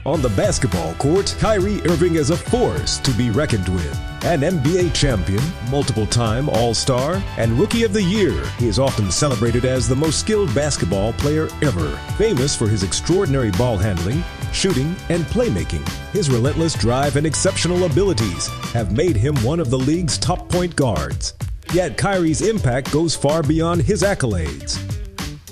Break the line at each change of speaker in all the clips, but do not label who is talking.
On the basketball court, Kyrie Irving is a force to be reckoned with. An NBA champion, multiple-time All-Star, and Rookie of the Year, he is often celebrated as the most skilled basketball player ever, famous for his extraordinary ball handling, shooting, and playmaking. His relentless drive and exceptional abilities have made him one of the league's top point guards. Yet Kyrie's impact goes far beyond his accolades.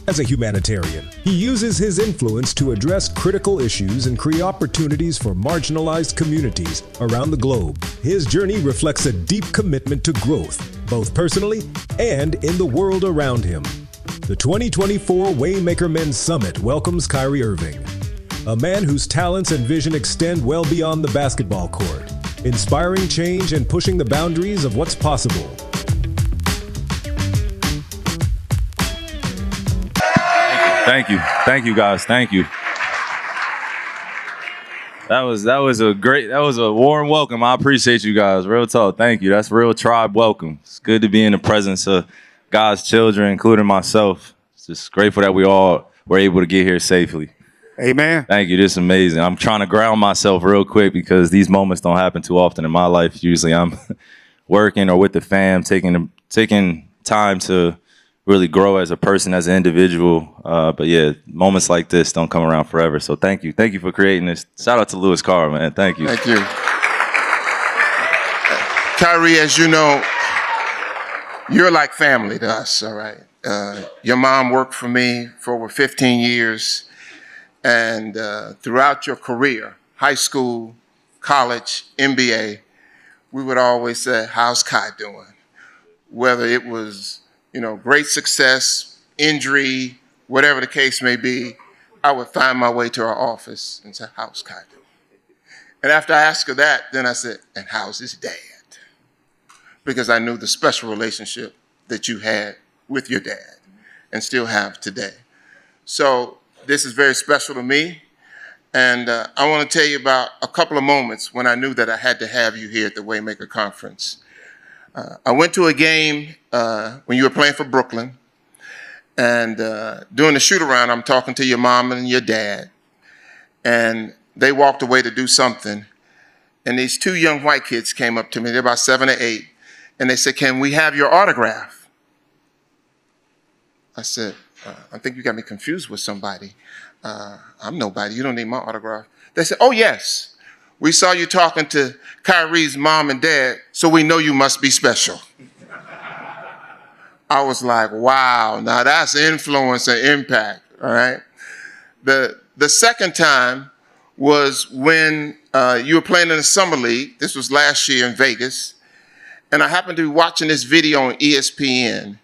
As a humanitarian, he uses his influence to address critical issues and create opportunities for marginalized communities around the globe. His journey reflects a deep commitment to growth, both personally and in the world around him. The 2024 WayMaker Men's Summit welcomes Kyrie Irving, a man whose talents and vision extend well beyond the basketball court, inspiring change and pushing the boundaries of what's possible.
Thank you guys. Thank you. That was a warm welcome. I appreciate you guys. Real talk. Thank you. That's real tribe welcome. It's good to be in the presence of God's children, including myself. It's just grateful that we all were able to get here safely.
Amen.
Thank you. This is amazing. I'm trying to ground myself real quick because these moments don't happen too often in my life. Usually I'm working or with the fam, taking time to really grow as a person, as an individual. But yeah, moments like this don't come around forever. So thank you. Thank you for creating this. Shout out to Louis Carr, man. Thank you.
Thank you. Kyrie, as you know, you're like family to us, all right? Your mom worked for me for over 15 years. And throughout your career, high school, college, MBA, we would always say, how's Kai doing? Whether it was great success, injury, whatever the case may be, I would find my way to her office and say, how's Kai doing? And after I asked her that, then I said, and how's his dad? Because I knew the special relationship that you had with your dad and still have today. So this is very special to me. And I want to tell you about a couple of moments when I knew that I had to have you here at the WayMaker Conference. I went to a game when you were playing for Brooklyn, and during the shoot-around, I'm talking to your mom and your dad, and they walked away to do something, and these two young white kids came up to me. They're about 7 or 8, and they said, can we have your autograph? I said, I think you got me confused with somebody. I'm nobody. You don't need my autograph. They said, oh, yes. We saw you talking to Kyrie's mom and dad, so we know you must be special. I was like, wow, now that's influence and impact, all right? The second time was when you were playing in the Summer League. This was last year in Vegas. And I happened to be watching this video on ESPN.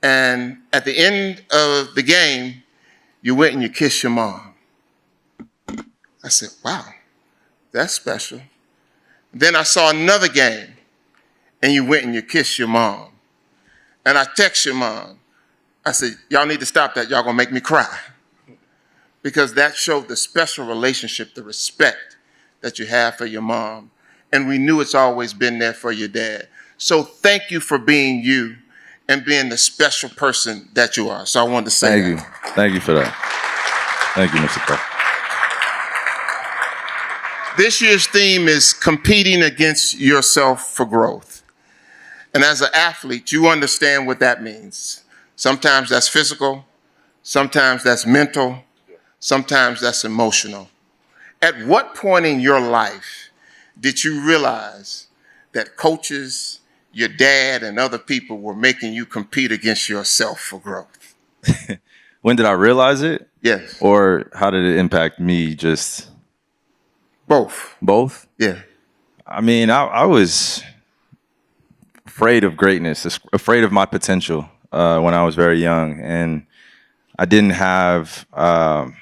And at the end of the game, you went and you kissed your mom. I said, wow. That's special. Then I saw another game, and you went and you kissed your mom. And I text your mom. I said, y'all need to stop that. Y'all gonna make me cry. Because that showed the special relationship, the respect that you have for your mom. And we knew it's always been there for your dad. So thank you for being you and being the special person that you are. So I wanted to say
Thank you. Thank you for that. Thank you, Mr. Carr.
This year's theme is competing against yourself for growth. And as an athlete, you understand what that means. Sometimes that's physical, sometimes that's mental, sometimes that's emotional. At what point in your life did you realize that coaches, your dad, and other people were making you compete against yourself for growth?
When did I realize it?
Yes.
Or how did it impact me just...
Both.
Both?
Yeah.
I mean, I was afraid of greatness, afraid of my potential when I was very young. And I didn't have, the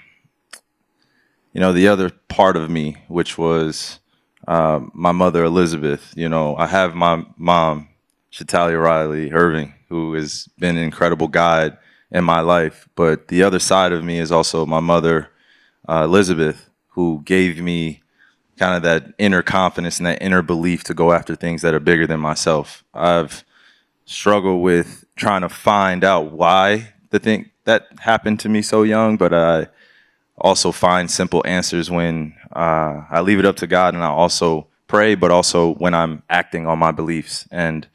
other part of me, which was my mother, Elizabeth. I have my mom, Shetellia Riley-Irving, who has been an incredible guide in my life. But the other side of me is also my mother, Elizabeth, who gave me kind of that inner confidence and that inner belief to go after things that are bigger than myself. I've struggled with trying to find out why the thing that happened to me so young, but I also find simple answers when I leave it up to God, and I also pray, but also when I'm acting on my beliefs. And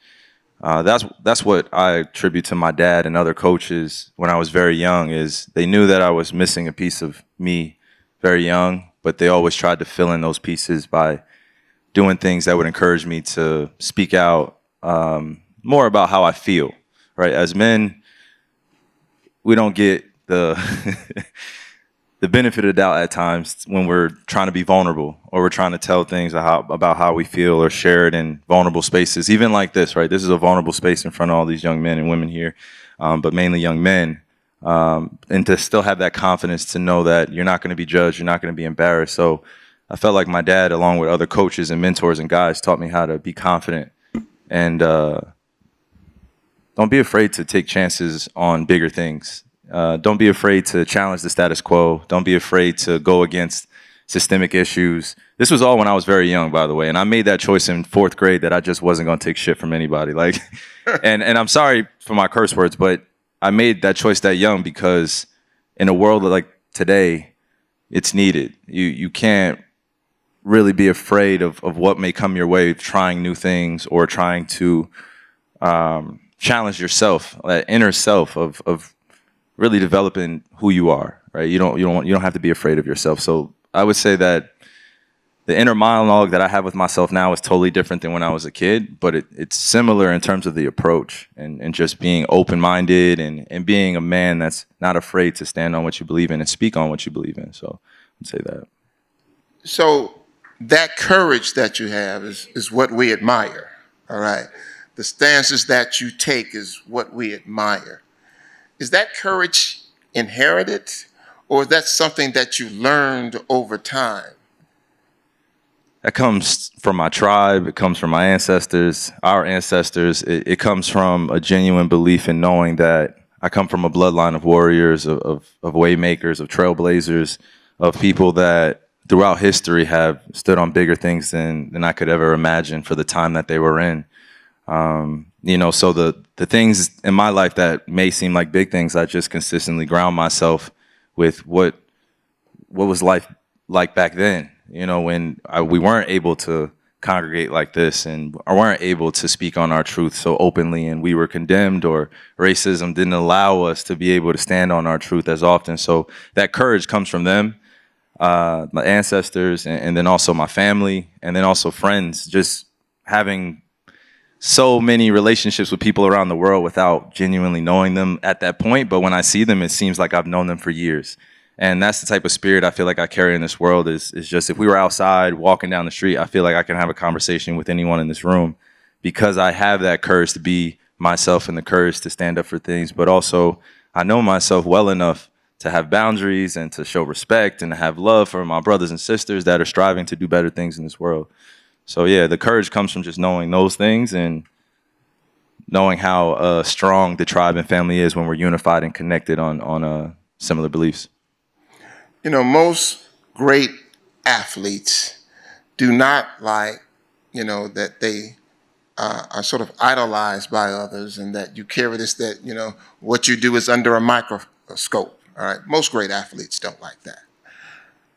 that's what I attribute to my dad and other coaches when I was very young, is they knew that I was missing a piece of me very young, but they always tried to fill in those pieces by doing things that would encourage me to speak out more about how I feel, right? As men, we don't get the the benefit of the doubt at times when we're trying to be vulnerable, or we're trying to tell things about how we feel, or share it in vulnerable spaces, even like this, right? This is a vulnerable space in front of all these young men and women here, but mainly young men. And to still have that confidence to know that you're not going to be judged, you're not going to be embarrassed. So I felt like my dad, along with other coaches and mentors and guys, taught me how to be confident and don't be afraid to take chances on bigger things. Don't be afraid to challenge the status quo. Don't be afraid to go against systemic issues. This was all when I was very young, by the way, and I made that choice in 4th grade that I just wasn't going to take shit from anybody. Like, and I'm sorry for my curse words, but I made that choice that young because in a world like today, it's needed. You can't really be afraid of what may come your way, trying new things or trying to challenge yourself, that inner self of really developing who you are, right? You don't have to be afraid of yourself. So I would say that the inner monologue that I have with myself now is totally different than when I was a kid, but it's similar in terms of the approach and just being open-minded and being a man that's not afraid to stand on what you believe in and speak on what you believe in. So I'd say that.
So that courage that you have is what we admire, all right? The stances that you take is what we admire. Is that courage inherited, or is that something that you learned over time?
That comes from my tribe. It comes from my ancestors, our ancestors. It comes from a genuine belief in knowing that I come from a bloodline of warriors, of waymakers, of trailblazers, of people that throughout history have stood on bigger things than I could ever imagine for the time that they were in. So the things in my life that may seem like big things, I just consistently ground myself with what was life like back then, when we weren't able to congregate like this and weren't able to speak on our truth so openly, and we were condemned, or racism didn't allow us to be able to stand on our truth as often. So that courage comes from them, my ancestors, and then also my family, and then also friends, just having so many relationships with people around the world without genuinely knowing them at that point. But when I see them, it seems like I've known them for years. And that's the type of spirit I feel like I carry in this world is just, if we were outside walking down the street, I feel like I can have a conversation with anyone in this room because I have that courage to be myself and the courage to stand up for things. But also I know myself well enough to have boundaries and to show respect and to have love for my brothers and sisters that are striving to do better things in this world. So yeah, the courage comes from just knowing those things and knowing how strong the tribe and family is when we're unified and connected on similar beliefs.
Most great athletes do not like, that they are sort of idolized by others, and that you carry this, that, what you do is under a microscope, all right? Most great athletes don't like that.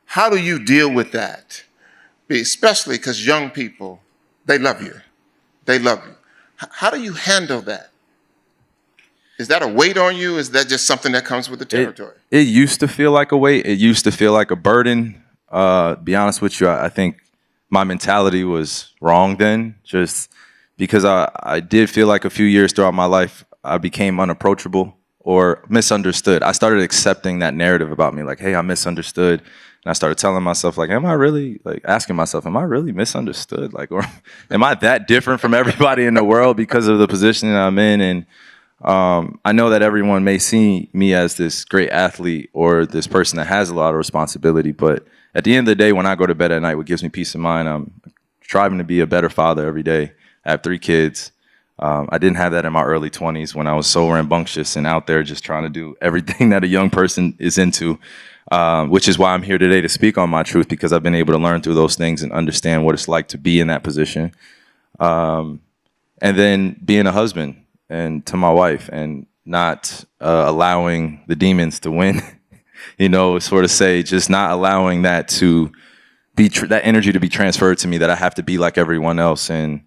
How do you deal with that? Especially because young people, they love you. They love you. How do you handle that? Is that a weight on you? Is that just something that comes with the territory?
It used to feel like a weight. It used to feel like a burden. Be honest with you, I think my mentality was wrong then, just because I did feel like a few years throughout my life, I became unapproachable or misunderstood. I started accepting that narrative about me, like, hey, I'm misunderstood. And I started telling myself, like, asking myself, am I really misunderstood? Like, or am I that different from everybody in the world because of the position that I'm in? And I know that everyone may see me as this great athlete or this person that has a lot of responsibility. But at the end of the day, when I go to bed at night, what gives me peace of mind, I'm striving to be a better father every day. I have 3 kids. I didn't have that in my early 20s when I was so rambunctious and out there just trying to do everything that a young person is into. Which is why I'm here today to speak on my truth, because I've been able to learn through those things and understand what it's like to be in that position. And then being a husband and to my wife and not allowing the demons to win sort of say, just not allowing that to be that energy to be transferred to me, that I have to be like everyone else, and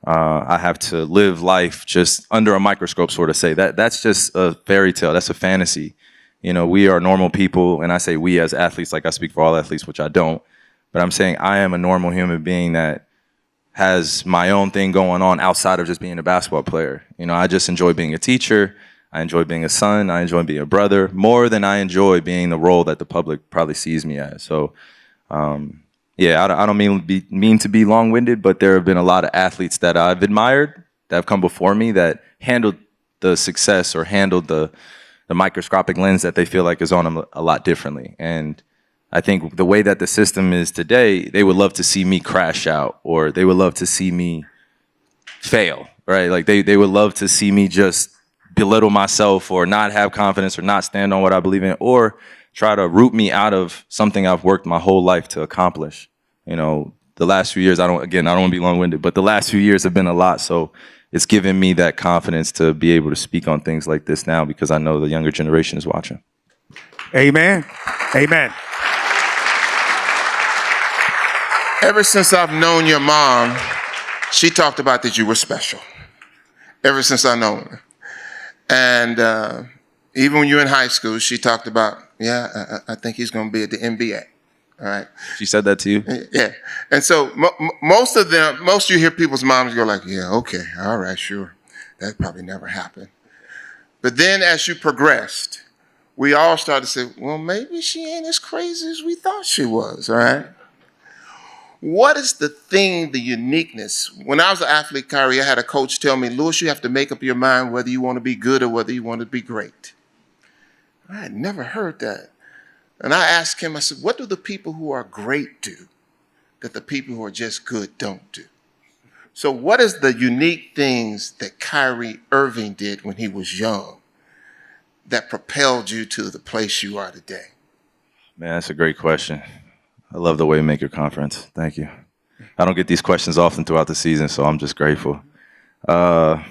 I have to live life just under a microscope, sort of say. That's just a fairy tale. That's a fantasy. We are normal people, and I say we as athletes, like I speak for all athletes, which I don't, but I'm saying I am a normal human being that has my own thing going on outside of just being a basketball player. I just enjoy being a teacher. I enjoy being a son. I enjoy being a brother more than I enjoy being the role that the public probably sees me as. So, yeah, I don't mean to be long-winded, but there have been a lot of athletes that I've admired that have come before me that handled the success or handled the microscopic lens that they feel like is on them a lot differently. And I think the way that the system is today, they would love to see me crash out, or they would love to see me fail, right? Like they would love to see me just belittle myself or not have confidence or not stand on what I believe in, or try to root me out of something I've worked my whole life to accomplish. The last few years, I don't want to be long-winded, but the last few years have been a lot. So it's given me that confidence to be able to speak on things like this now, because I know the younger generation is watching.
Amen. Amen.
Ever since I've known your mom, she talked about that you were special. Ever since I've known her. And even when you were in high school, she talked about, I think he's going to be at the NBA. All right.
She said that to you?
Yeah. And so most of you hear people's moms go like, yeah, okay, all right, sure. That probably never happened. But then as you progressed, we all started to say, well, maybe she ain't as crazy as we thought she was, all right? What is the thing, the uniqueness? When I was an athlete, Kyrie, I had a coach tell me, Lewis, you have to make up your mind whether you want to be good or whether you want to be great. I had never heard that. And I asked him, I said, what do the people who are great do that the people who are just good don't do? So what is the unique things that Kyrie Irving did when he was young that propelled you to the place you are today?
Man, that's a great question. I love the WayMaker conference. Thank you. I don't get these questions often throughout the season, so I'm just grateful. Man,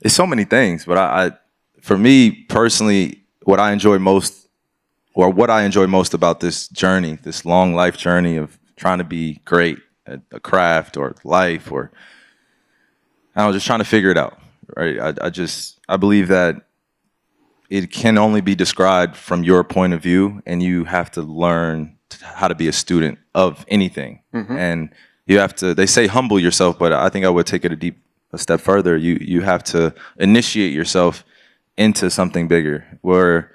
it's so many things, but for me personally, what I enjoy most about this journey, this long life journey of trying to be great at a craft or life, or I was just trying to figure it out, right? I believe that it can only be described from your point of view, and you have to learn how to be a student of anything. Mm-hmm. And you have to, they say humble yourself, but I think I would take it a step further. You have to initiate yourself into something bigger, where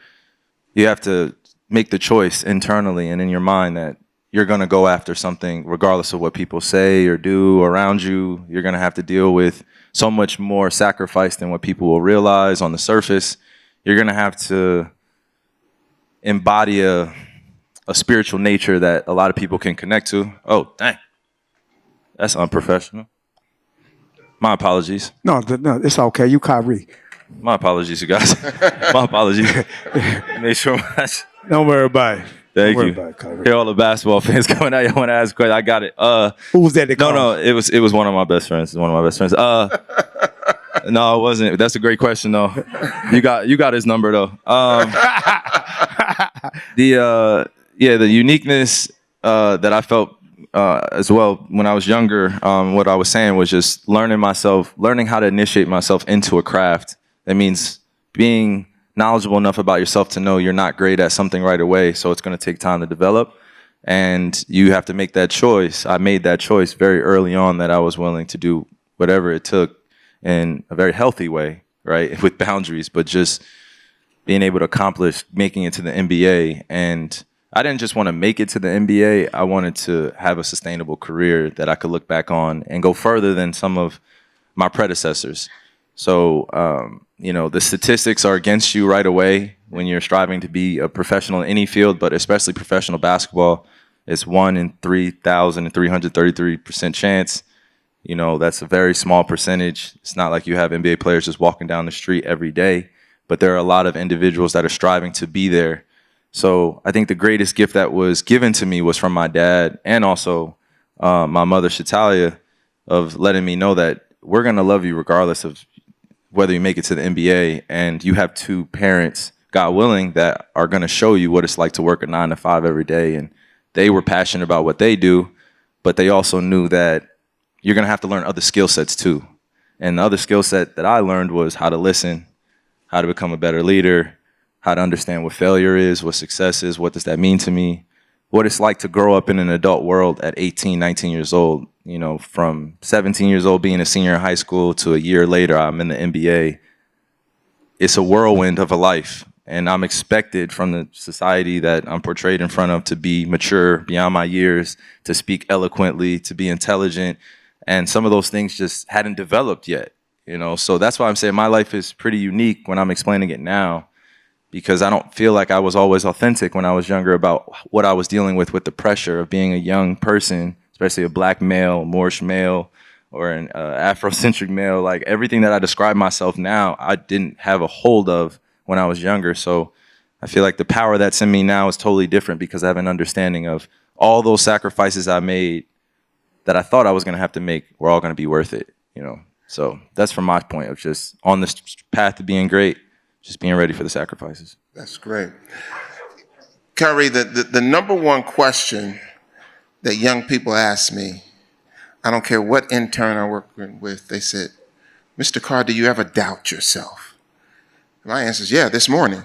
you have to make the choice internally and in your mind that you're going to go after something regardless of what people say or do around you. You're going to have to deal with so much more sacrifice than what people will realize on the surface. You're going to have to embody a spiritual nature that a lot of people can connect to. Oh, dang. That's unprofessional. My apologies.
No, it's okay. You Kyrie.
My apologies, you guys. My apologies. Make sure.
Don't worry about it.
Thank you. Here, all the basketball fans coming out. I want to ask a question. I got it.
Who was that?
No. It was one of my best friends. No, it wasn't. That's a great question, though. You got his number, though. The uniqueness that I felt as well when I was younger. What I was saying was just learning how to initiate myself into a craft. That means being knowledgeable enough about yourself to know you're not great at something right away, so it's going to take time to develop. And you have to make that choice. I made that choice very early on, that I was willing to do whatever it took in a very healthy way, right, with boundaries, but just being able to accomplish making it to the NBA. And I didn't just want to make it to the NBA. I wanted to have a sustainable career that I could look back on and go further than some of my predecessors. So, the statistics are against you right away when you're striving to be a professional in any field, but especially professional basketball. It's 1 in 3,333% chance. That's a very small percentage. It's not like you have NBA players just walking down the street every day, but there are a lot of individuals that are striving to be there. So I think the greatest gift that was given to me was from my dad, and also my mother, Shetellia, of letting me know that we're going to love you regardless of whether you make it to the NBA. And you have two parents God willing, that are going to show you what it's like to work a 9 to 5 every day. And they were passionate about what they do, but they also knew that you're going to have to learn other skill sets too. And the other skill set that I learned was how to listen, how to become a better leader, how to understand what failure is, what success is, what does that mean to me, what it's like to grow up in an adult world at 18, 19 years old. You know, from 17 years old being a senior in high school to a year later, I'm in the NBA. It's a whirlwind of a life. And I'm expected from the society that I'm portrayed in front of to be mature beyond my years, to speak eloquently, to be intelligent. And some of those things just hadn't developed yet, you know? So that's why I'm saying my life is pretty unique when I'm explaining it now, because I don't feel like I was always authentic when I was younger about what I was dealing with the pressure of being a young person, especially a black male, Moorish male, or an Afrocentric male. Like everything that I describe myself now, I didn't have a hold of when I was younger. So I feel like the power that's in me now is totally different because I have an understanding of all those sacrifices I made that I thought I was going to have to make were all going to be worth it, you know? So that's from my point of just on this path to being great, just being ready for the sacrifices.
That's great. Kyrie, the number one question that young people ask me, I don't care what intern I work with, they said, Mr. Carr, do you ever doubt yourself? My answer is, yeah, this morning.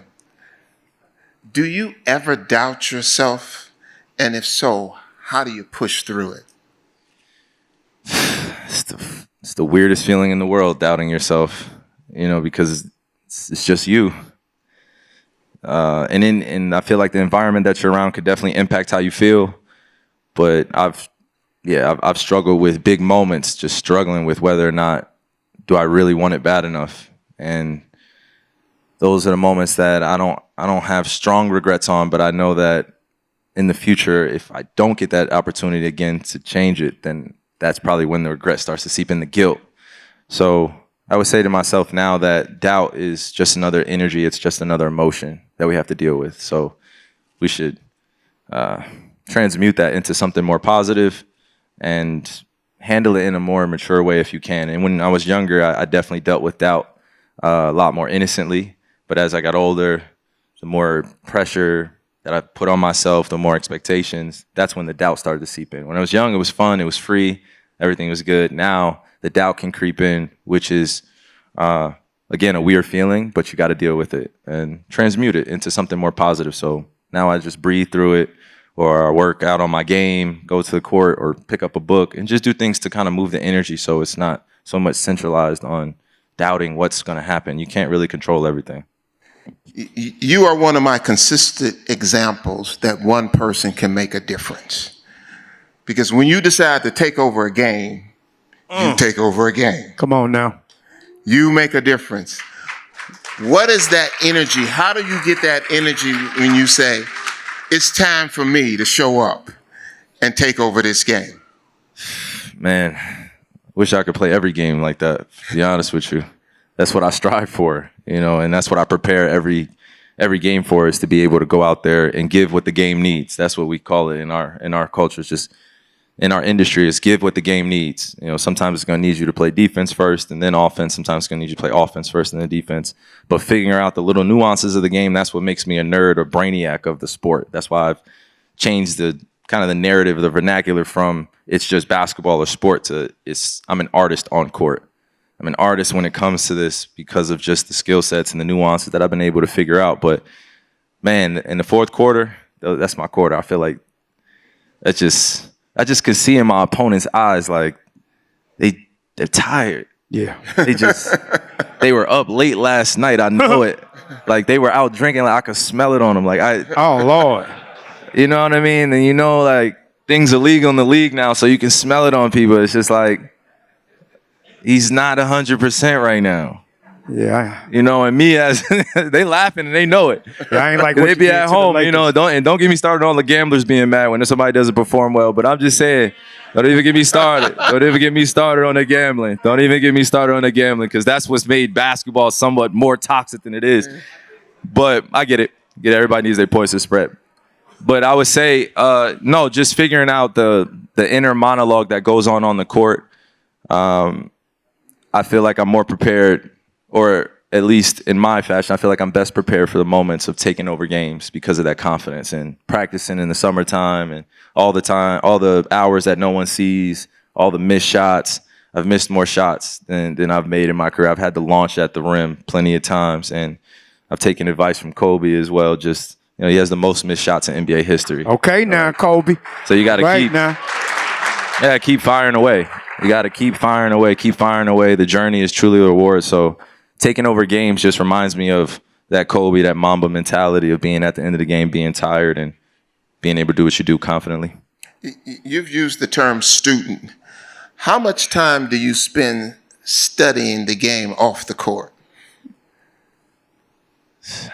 Do you ever doubt yourself? And if so, how do you push through it?
It's the weirdest feeling in the world, doubting yourself, you know, because it's just you. And I feel like the environment that you're around could definitely impact how you feel. But I've struggled with big moments, just struggling with whether or not do I really want it bad enough. And those are the moments that I don't have strong regrets on, but I know that in the future, if I don't get that opportunity again to change it, then that's probably when the regret starts to seep in, the guilt. So I would say to myself now that doubt is just another energy. It's just another emotion that we have to deal with. So we should transmute that into something more positive and handle it in a more mature way if you can. And when I was younger, I definitely dealt with doubt a lot more innocently. But as I got older, the more pressure that I put on myself, the more expectations, that's when the doubt started to seep in. When I was young, it was fun, it was free, everything was good. Now the doubt can creep in, which is, again, a weird feeling, but you got to deal with it and transmute it into something more positive. So now I just breathe through it, or I work out on my game, go to the court, or pick up a book and just do things to kind of move the energy so it's not so much centralized on doubting what's going to happen. You can't really control everything.
You are one of my consistent examples that one person can make a difference. Because when you decide to take over a game, you take over a game.
Come on now.
You make a difference. What is that energy? How do you get that energy when you say, it's time for me to show up and take over this game?
Man, wish I could play every game like that, to be honest with you. That's what I strive for, you know, and that's what I prepare every game for, is to be able to go out there and give what the game needs. That's what we call it in our culture. It's just in our industry, is give what the game needs. You know, sometimes it's going to need you to play defense first and then offense. Sometimes it's going to need you to play offense first and then defense. But figuring out the little nuances of the game, that's what makes me a nerd or brainiac of the sport. That's why I've changed the kind of the narrative, the vernacular from it's just basketball or sport to I'm an artist on court. I'm an artist when it comes to this because of just the skill sets and the nuances that I've been able to figure out. But man, in the fourth quarter, that's my quarter. I feel like I just could see in my opponent's eyes, like they're tired.
Yeah.
They were up late last night. I know it. Like they were out drinking. Like I could smell it on them. Like
Oh, Lord.
you know what I mean? And you know, like things are legal in the league now, so you can smell it on people. It's just like, he's not 100% right now.
Yeah.
You know, and me as they laughing and they know it.
Yeah, I ain't like
They
what you
be
did
at
to the
home, you
Lakers.
know. Don't get me started on the gamblers being mad when somebody doesn't perform well. But I'm just saying, don't even get me started. Don't even get me started on the gambling. Don't even get me started on the gambling, because that's what's made basketball somewhat more toxic than it is. But I get it. Everybody needs their points to spread. But I would say, no, just figuring out the inner monologue that goes on the court. I feel like I'm more prepared, or at least in my fashion, I feel like I'm best prepared for the moments of taking over games because of that confidence and practicing in the summertime and all the hours that no one sees, all the missed shots. I've missed more shots than I've made in my career. I've had to launch at the rim plenty of times, and I've taken advice from Kobe as well. Just, he has the most missed shots in NBA history.
Okay, now, Kobe.
So you got
to
keep firing away. You got to keep firing away, keep firing away. The journey is truly a reward. So taking over games just reminds me of that Kobe, that Mamba mentality of being at the end of the game, being tired and being able to do what you do confidently.
You've used the term student. How much time do you spend studying the game off the court?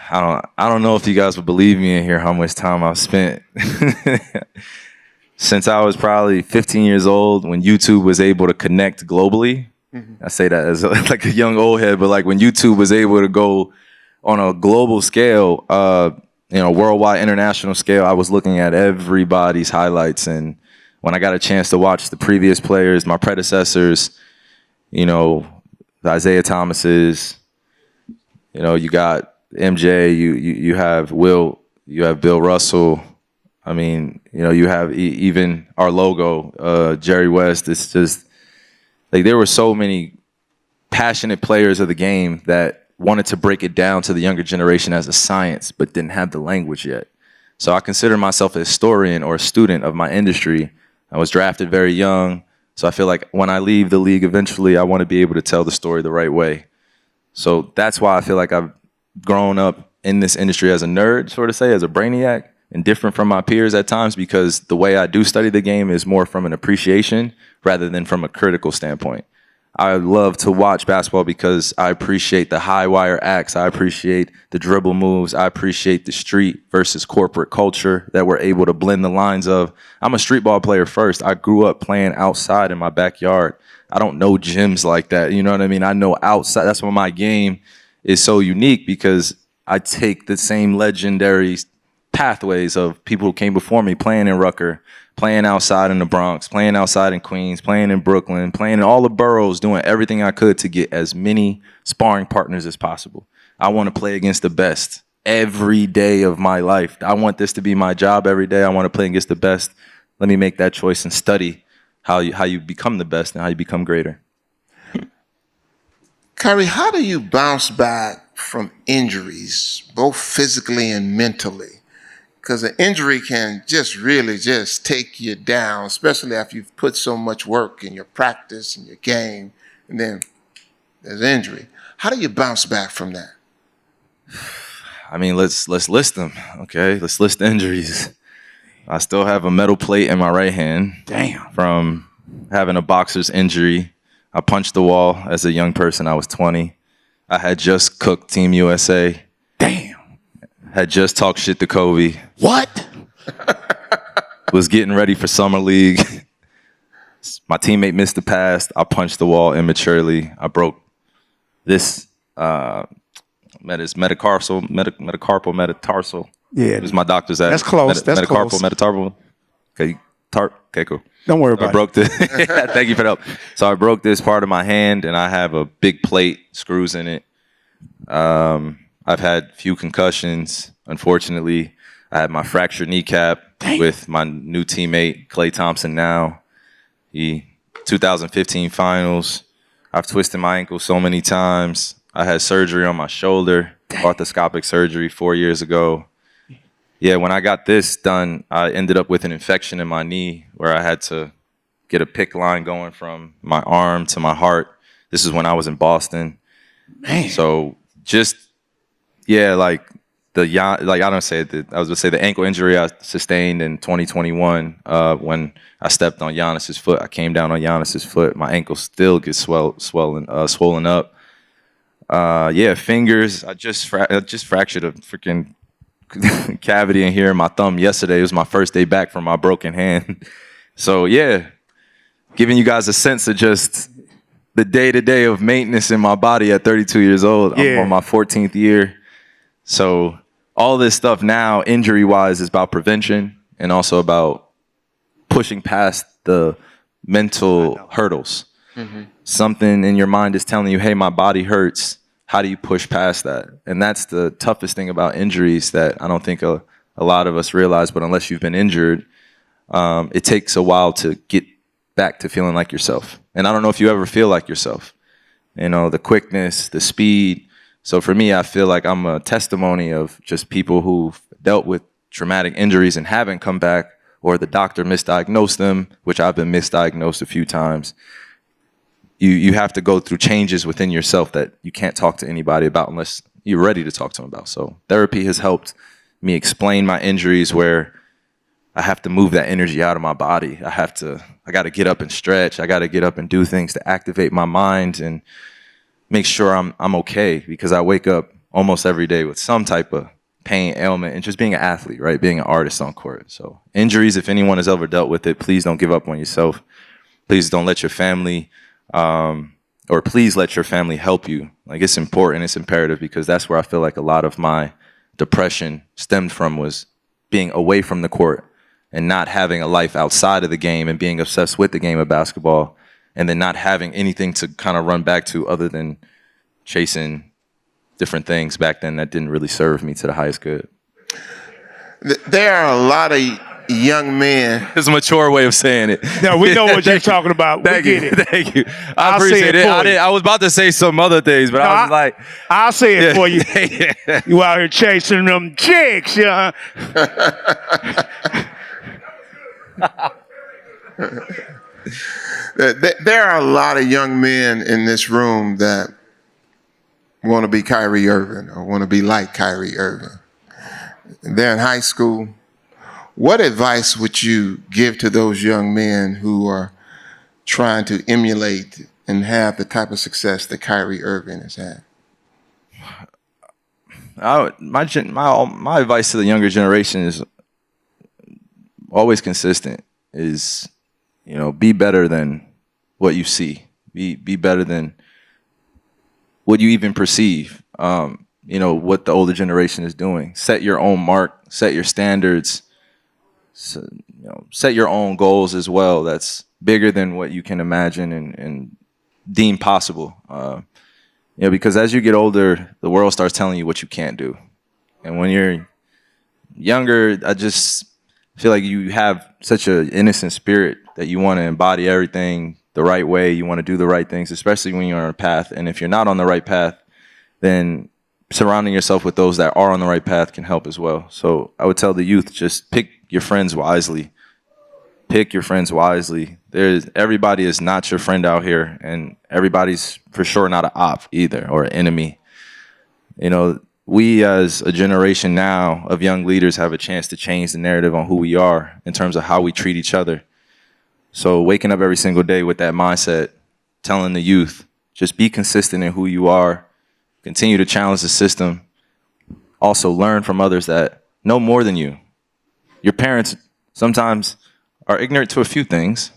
I don't know if you guys would believe me in here how much time I've spent. Since I was probably 15 years old, when YouTube was able to connect globally. I say that as like a young old head, but like when YouTube was able to go on a global scale, worldwide, international scale, I was looking at everybody's highlights. And when I got a chance to watch the previous players, my predecessors, the Isaiah Thomases, you got MJ, you have Will, you have Bill Russell. I mean, you have even our logo, Jerry West. It's just like there were so many passionate players of the game that wanted to break it down to the younger generation as a science, but didn't have the language yet. So I consider myself a historian or a student of my industry. I was drafted very young. So I feel like when I leave the league eventually, I want to be able to tell the story the right way. So that's why I feel like I've grown up in this industry as a nerd, sort of say, as a brainiac, and different from my peers at times, because the way I do study the game is more from an appreciation rather than from a critical standpoint. I love to watch basketball because I appreciate the high wire acts. I appreciate the dribble moves. I appreciate the street versus corporate culture that we're able to blend the lines of. I'm a street ball player first. I grew up playing outside in my backyard. I don't know gyms like that. You know what I mean? I know outside. That's why my game is so unique, because I take the same legendary pathways of people who came before me, playing in Rucker, playing outside in the Bronx, playing outside in Queens, playing in Brooklyn, playing in all the boroughs, doing everything I could to get as many sparring partners as possible. I want to play against the best every day of my life. I want this to be my job every day. I want to play against the best. Let me make that choice and study how you become the best and how you become greater.
Kyrie, how do you bounce back from injuries, both physically and mentally? Because an injury can really take you down, especially after you've put so much work in your practice and your game, and then there's injury. How do you bounce back from that?
I mean, let's list them, okay? Let's list the injuries. I still have a metal plate in my right hand.
Damn.
From having a boxer's injury. I punched the wall as a young person. I was 20. I had just cooked Team USA.
Damn.
Had just talked shit to Kobe.
What?
Was getting ready for Summer League. My teammate missed the pass. I punched the wall immaturely. I broke this metatarsal.
Yeah.
It was my doctor's at.
That's close. That's
metacarpal,
close.
metatarsal. Okay, cool.
Don't worry about
I broke this. Thank you for the help. So I broke this part of my hand, and I have a big plate, screws in it. I've had few concussions. Unfortunately, I had my fractured kneecap with my new teammate, Klay Thompson now. 2015 finals. I've twisted my ankle so many times. I had surgery on my shoulder, orthoscopic surgery 4 years ago. Yeah, when I got this done, I ended up with an infection in my knee where I had to get a PICC line going from my arm to my heart. This is when I was in Boston.
Man.
So just, yeah, I was gonna say the ankle injury I sustained in 2021 when I stepped on Giannis's foot. I came down on Giannis's foot. My ankle still gets swollen up. Fingers. I just fractured a freaking cavity in here in my thumb yesterday. It was my first day back from my broken hand. So yeah, giving you guys a sense of just the day-to-day of maintenance in my body at 32 years old.
Yeah.
I'm on my 14th year. So all this stuff now, injury-wise, is about prevention and also about pushing past the mental hurdles. Mm-hmm. Something in your mind is telling you, hey, my body hurts. how do you push past that? And that's the toughest thing about injuries that I don't think a lot of us realize, but unless you've been injured, it takes a while to get back to feeling like yourself. And I don't know if you ever feel like yourself. You know, the quickness, the speed. So for me, I feel like I'm a testimony of just people who've dealt with traumatic injuries and haven't come back, or the doctor misdiagnosed them, which I've been misdiagnosed a few times. You have to go through changes within yourself that you can't talk to anybody about unless you're ready to talk to them about. So therapy has helped me explain my injuries, where I have to move that energy out of my body. I got to get up and stretch. I got to get up and do things to activate my mind and make sure I'm okay, because I wake up almost every day with some type of pain, ailment, and just being an athlete, right? Being an artist on court. So injuries, if anyone has ever dealt with it, please don't give up on yourself. Please don't let your family, or please let your family help you. Like, it's important, it's imperative, because that's where I feel like a lot of my depression stemmed from, was being away from the court and not having a life outside of the game and being obsessed with the game of basketball, and then not having anything to kind of run back to other than chasing different things back then that didn't really serve me to the highest good.
There are a lot of young men.
It's a mature way of saying it.
No, we know what you're talking about.
Thank
We
you.
get it.
Thank you. I
I'll say
appreciate
it
it.
for you.
I was about to say some other things, but I was like,
I'll say it for you.
Yeah.
You out here chasing them chicks, yeah.
There are a lot of young men in this room that want to be Kyrie Irving or want to be like Kyrie Irving. They're in high school. What advice would you give to those young men who are trying to emulate and have the type of success that Kyrie Irving has had?
My advice to the younger generation is always consistent. Is, be better than what you see. Be better than what you even perceive. What the older generation is doing. Set your own mark. Set your standards. So, set your own goals as well. That's bigger than what you can imagine and deem possible. Because as you get older, the world starts telling you what you can't do. And when you're younger, I just feel like you have such an innocent spirit that you want to embody everything the right way. You want to do the right things, especially when you're on a path. And if you're not on the right path, then surrounding yourself with those that are on the right path can help as well. So I would tell the youth, just pick your friends wisely. Pick your friends wisely. Everybody is not your friend out here, and everybody's for sure not an op either or an enemy. We as a generation now of young leaders have a chance to change the narrative on who we are in terms of how we treat each other. So waking up every single day with that mindset, telling the youth, just be consistent in who you are, continue to challenge the system, also learn from others that know more than you. Your parents sometimes are ignorant to a few things,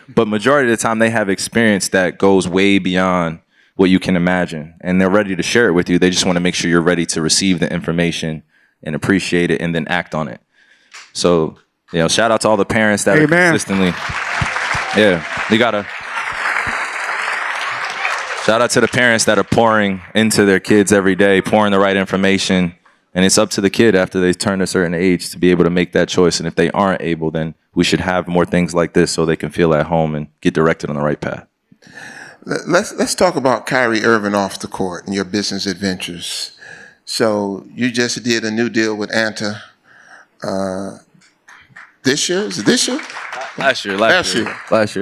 but majority of the time they have experience that goes way beyond what you can imagine, and they're ready to share it with you. They just want to make sure you're ready to receive the information and appreciate it and then act on it. So, shout out to all the parents that are consistently, you gotta shout out to the parents that are pouring into their kids every day, pouring the right information. And it's up to the kid after they turn a certain age to be able to make that choice. And if they aren't able, then we should have more things like this so they can feel at home and get directed on the right path.
Let's talk about Kyrie Irving off the court and your business adventures. So you just did a new deal with ANTA this year? Is it this year?
Last year.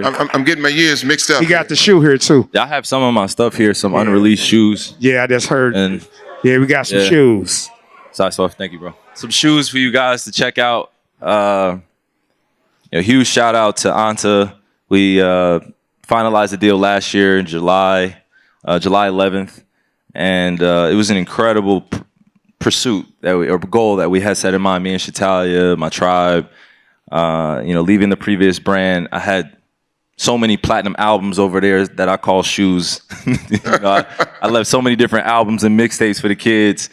I'm getting my years mixed up.
You got the shoe here too.
I have some of my stuff here, some unreleased shoes.
Yeah, I just heard.
And
we got some shoes.
Sorry, thank you, bro. Some shoes for you guys to check out. Huge shout out to ANTA. We finalized the deal last year in July 11th, and it was an incredible pursuit or goal that we had set in mind. Me and Shetellia, my tribe. Leaving the previous brand, I had so many platinum albums over there that I call shoes. I left so many different albums and mixtapes for the kids.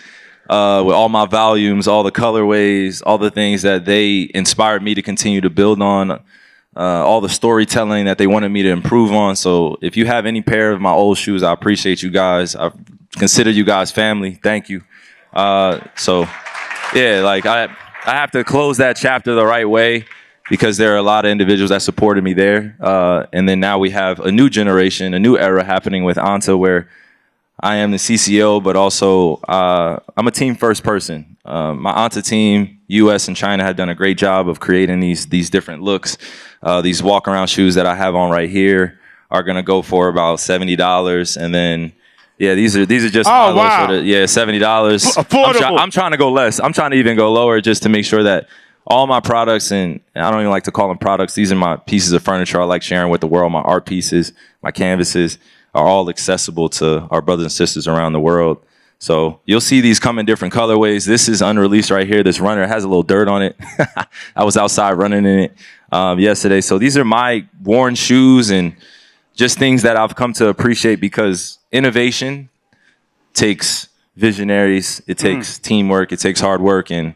With all my volumes, all the colorways, all the things that they inspired me to continue to build on, all the storytelling that they wanted me to improve on. So if you have any pair of my old shoes, I appreciate you guys. I've consider you guys family. Thank you. So, yeah, like I have to close that chapter the right way because there are a lot of individuals that supported me there. And then now we have a new generation, a new era happening with ANTA where I am the CCO, but also I'm a team first person. My ANTA team, US and China, have done a great job of creating these different looks. These walk around shoes that I have on right here are gonna go for about $70, and then these are just my little sort of, $70.
Affordable.
I'm trying to go less. I'm trying to even go lower just to make sure that all my products, and I don't even like to call them products, these are my pieces of furniture I like sharing with the world, my art pieces, my canvases, are all accessible to our brothers and sisters around the world. So you'll see these come in different colorways. This is unreleased right here. This runner has a little dirt on it. I was outside running in it yesterday. So these are my worn shoes and just things that I've come to appreciate because innovation takes visionaries. It takes teamwork. It takes hard work. And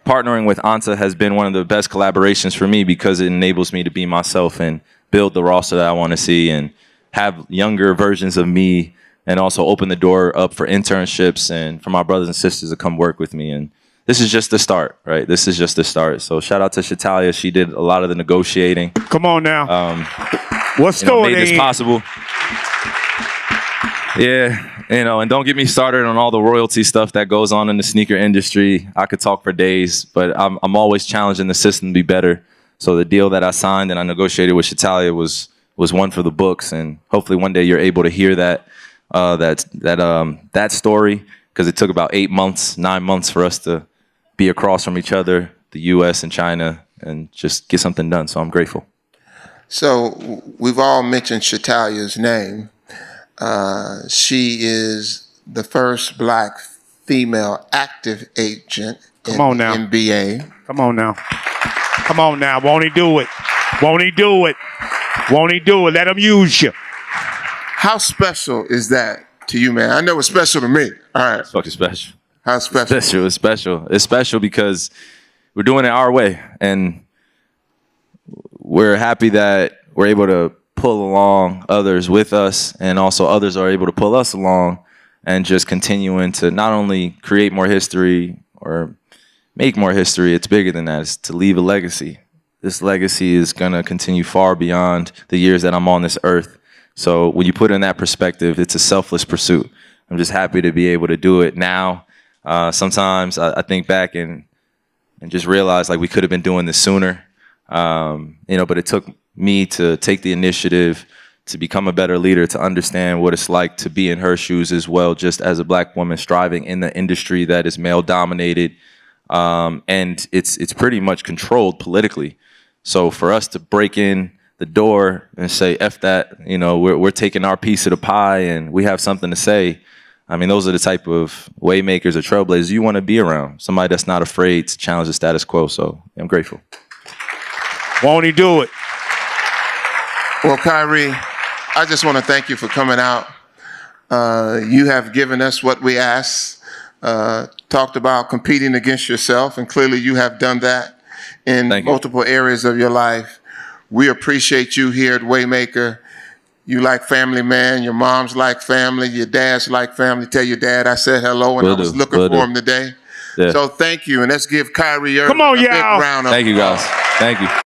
partnering with ANTA has been one of the best collaborations for me because it enables me to be myself and build the roster that I want to see and have younger versions of me, and also open the door up for internships and for my brothers and sisters to come work with me. And this is just the start, right? This is just the start. So shout out to Shetellia. She did a lot of the negotiating.
Come on now. What's
Made this possible. Yeah, and don't get me started on all the royalty stuff that goes on in the sneaker industry. I could talk for days, but I'm always challenging the system to be better. So the deal that I signed and I negotiated with Shetellia was one for the books, and hopefully one day you're able to hear that story, because it took about 9 months for us to be across from each other, the U.S. and China, and just get something done. So I'm grateful.
So we've all mentioned Shetellia's name. She is the first black female active agent in the NBA.
Come on now. Come on now. Won't he do it? Won't he do it? Won't he do it? Let him use you.
How special is that to you, man? I know it's special to me. All right.
It's fucking special.
How special?
It's special. It's special because we're doing it our way, and we're happy that we're able to pull along others with us, and also others are able to pull us along, and just continuing to not only create more history or make more history. It's bigger than that. It's to leave a legacy. This legacy is going to continue far beyond the years that I'm on this earth. So when you put it in that perspective, it's a selfless pursuit. I'm just happy to be able to do it now. Sometimes I think back and just realize like we could have been doing this sooner. But it took me to take the initiative to become a better leader, to understand what it's like to be in her shoes as well, just as a black woman striving in the industry that is male dominated. And it's pretty much controlled politically. So for us to break in the door and say, F that, we're taking our piece of the pie and we have something to say. I mean, those are the type of waymakers or trailblazers you want to be around. Somebody that's not afraid to challenge the status quo. So I'm grateful.
Won't he do it?
Well, Kyrie, I just want to thank you for coming out. You have given us what we asked, talked about competing against yourself, and clearly you have done that in multiple areas of your life. We appreciate you here at WayMaker. You like family, man. Your mom's like family. Your dad's like family. Tell your dad I said hello and I was looking for him today. Yeah. So thank you, and let's give Kyrie Irving a big round of applause.
Thank you, guys. Thank you.